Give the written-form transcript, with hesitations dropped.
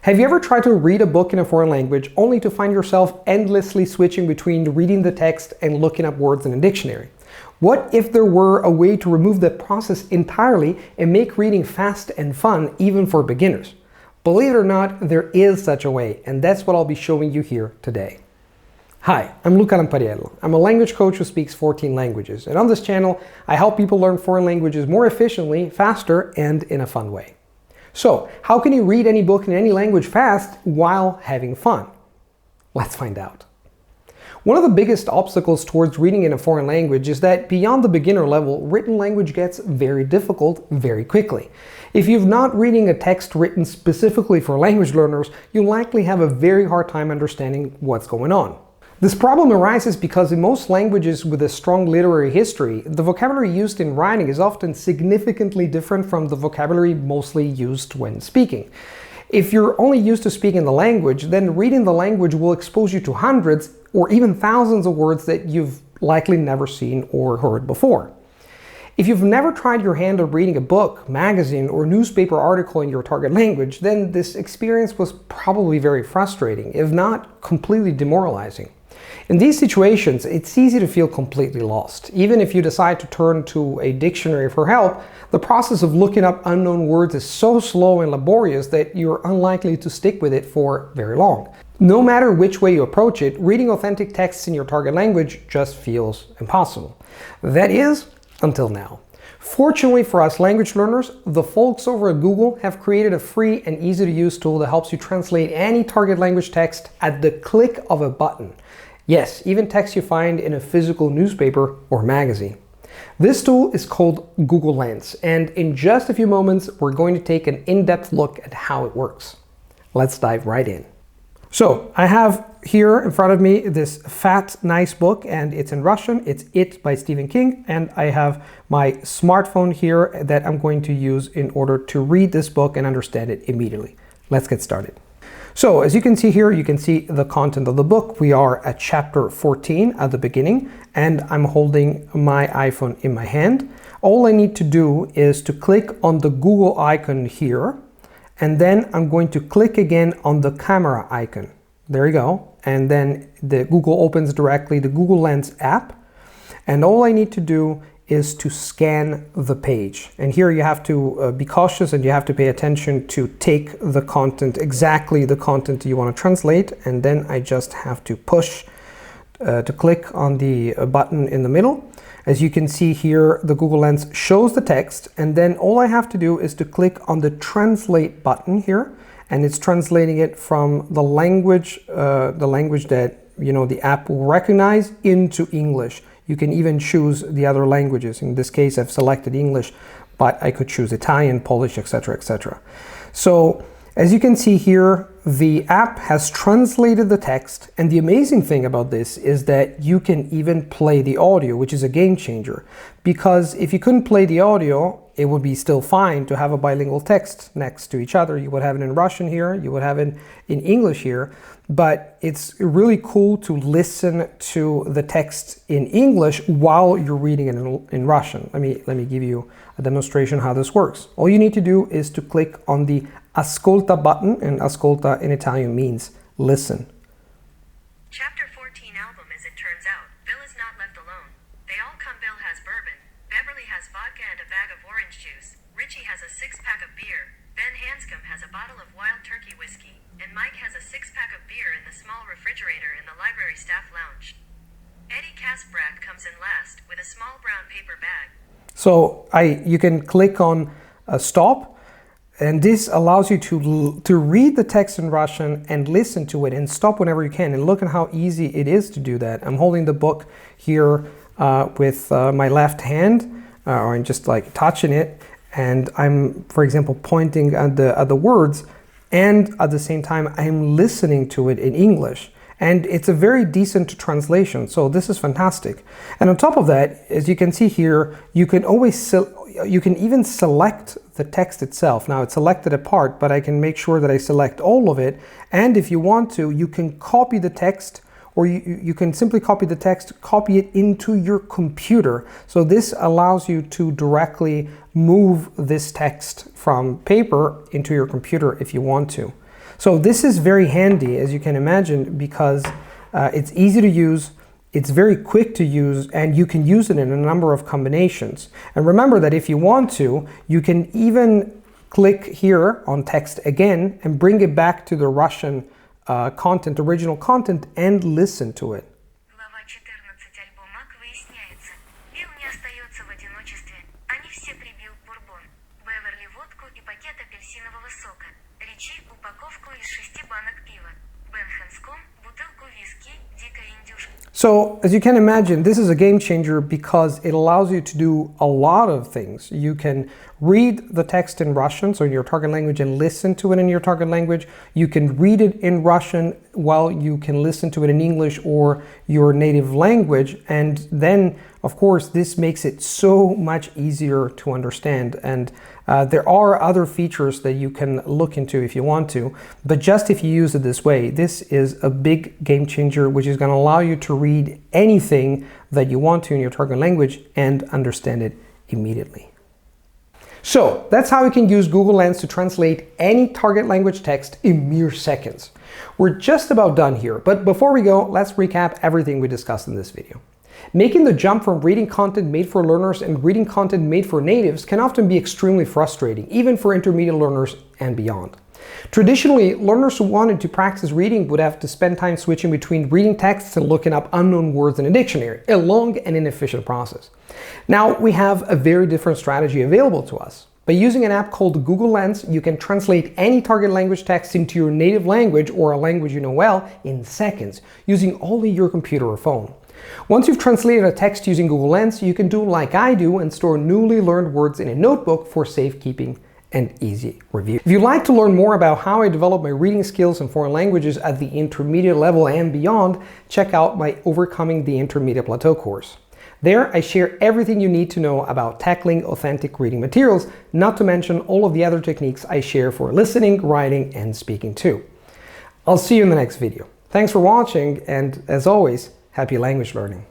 Have you ever tried to read a book in a foreign language only to find yourself endlessly switching between reading the text and looking up words in a dictionary? What if there were a way to remove that process entirely and make reading fast and fun even for beginners? Believe it or not, there is such a way, and that's what I'll be showing you here today. Hi, I'm Luca Lampariello. I'm a language coach who speaks 14 languages, and on this channel I help people learn foreign languages more efficiently, faster, and in a fun way. So, how can you read any book in any language fast while having fun? Let's find out. One of the biggest obstacles towards reading in a foreign language is that beyond the beginner level, written language gets very difficult very quickly. If you're not reading a text written specifically for language learners, you'll likely have a very hard time understanding what's going on. This problem arises because in most languages with a strong literary history, the vocabulary used in writing is often significantly different from the vocabulary mostly used when speaking. If you're only used to speaking the language, then reading the language will expose you to hundreds or even thousands of words that you've likely never seen or heard before. If you've never tried your hand at reading a book, magazine, or newspaper article in your target language, then this experience was probably very frustrating, if not completely demoralizing. In these situations, it's easy to feel completely lost. Even if you decide to turn to a dictionary for help, the process of looking up unknown words is so slow and laborious that you're unlikely to stick with it for very long. No matter which way you approach it, reading authentic texts in your target language just feels impossible. That is, until now. Fortunately for us language learners, the folks over at Google have created a free and easy to use tool that helps you translate any target language text at the click of a button. Yes, even text you find in a physical newspaper or magazine. This tool is called Google Lens, and in just a few moments we're going to take an in-depth look at how it works. Let's dive right in. So, I have here in front of me this fat, nice book, and it's in Russian. It's It by Stephen King, and I have my smartphone here that I'm going to use in order to read this book and understand it immediately. Let's get started. So, as you can see here, you can see the content of the book. We are at chapter 14 at the beginning, and I'm holding my iPhone in my hand. All I need to do is to click on the Google icon here, and then I'm going to click again on the camera icon. There you go. And then the Google opens directly the Google Lens app. And all I need to do is to scan the page. And here you have to be cautious and you have to pay attention to take the content, exactly the content you want to translate. And then I just have to push to click on the button in the middle. As you can see here, the Google Lens shows the text, and then all I have to do is to click on the translate button here, and it's translating it from the language that the app will recognize into English. You can even choose the other languages. In this case, I've selected English, but I could choose Italian, Polish, etc., etc. So, as you can see here, the app has translated the text, and the amazing thing about this is that you can even play the audio, which is a game changer. Because if you couldn't play the audio, it would be still fine to have a bilingual text next to each other. You would have it in Russian here, you would have it in English here, but it's really cool to listen to the text in English while you're reading it in Russian. Let me give you a demonstration how this works. All you need to do is to click on the Ascolta button, and ascolta in Italian means listen. Chapter 14 album. As it turns out, Bill is not left alone. They all come. Bill has bourbon, Beverly has vodka and a bag of orange juice, Richie has a 6-pack of beer, Ben Hanscom has a bottle of wild turkey whiskey, and Mike has a 6-pack of beer in the small refrigerator in the library staff lounge. Eddie Kasprad comes in last with a small brown paper bag. So you can click on stop. And this allows you to read the text in Russian and listen to it and stop whenever you can. And look at how easy it is to do that. I'm holding the book here with my left hand, or I'm just like touching it. And I'm, for example, pointing at the words. And at the same time, I'm listening to it in English. And it's a very decent translation. So this is fantastic. And on top of that, as you can see here, you can even select the text itself. Now it's selected apart, but I can make sure that I select all of it. And if you want to, you can copy the text, or you can simply copy the text, copy it into your computer. So this allows you to directly move this text from paper into your computer if you want to. So this is very handy, as you can imagine, because it's easy to use, it's very quick to use, and you can use it in a number of combinations. And remember that if you want to, you can even click here on text again and bring it back to the Russian content, original content, and listen to it. Глава 14 альбома выясняется. Билл не остается в одиночестве. Они все прибил бурбон. Беверли водку и пакет апельсинового сока. Ричи упаковку из 6 банок пива. Бен Хэнском бутылку виски, дикая индюшка. So, as you can imagine, this is a game changer because it allows you to do a lot of things. You can read the text in Russian, so in your target language, and listen to it in your target language. You can read it in Russian while you can listen to it in English or your native language. And then, of course, this makes it so much easier to understand. And there are other features that you can look into if you want to, but just if you use it this way, this is a big game changer, which is going to allow you to read anything that you want to in your target language and understand it immediately. So that's how you can use Google Lens to translate any target language text in mere seconds. We're just about done here, but before we go, let's recap everything we discussed in this video. Making the jump from reading content made for learners and reading content made for natives can often be extremely frustrating, even for intermediate learners and beyond. Traditionally, learners who wanted to practice reading would have to spend time switching between reading texts and looking up unknown words in a dictionary, a long and inefficient process. Now we have a very different strategy available to us. By using an app called Google Lens, you can translate any target language text into your native language or a language you know well in seconds, using only your computer or phone. Once you've translated a text using Google Lens, you can do like I do and store newly learned words in a notebook for safekeeping and easy review. If you'd like to learn more about how I develop my reading skills in foreign languages at the intermediate level and beyond, check out my Overcoming the Intermediate Plateau course. There, I share everything you need to know about tackling authentic reading materials, not to mention all of the other techniques I share for listening, writing, and speaking too. I'll see you in the next video. Thanks for watching, and as always, happy language learning.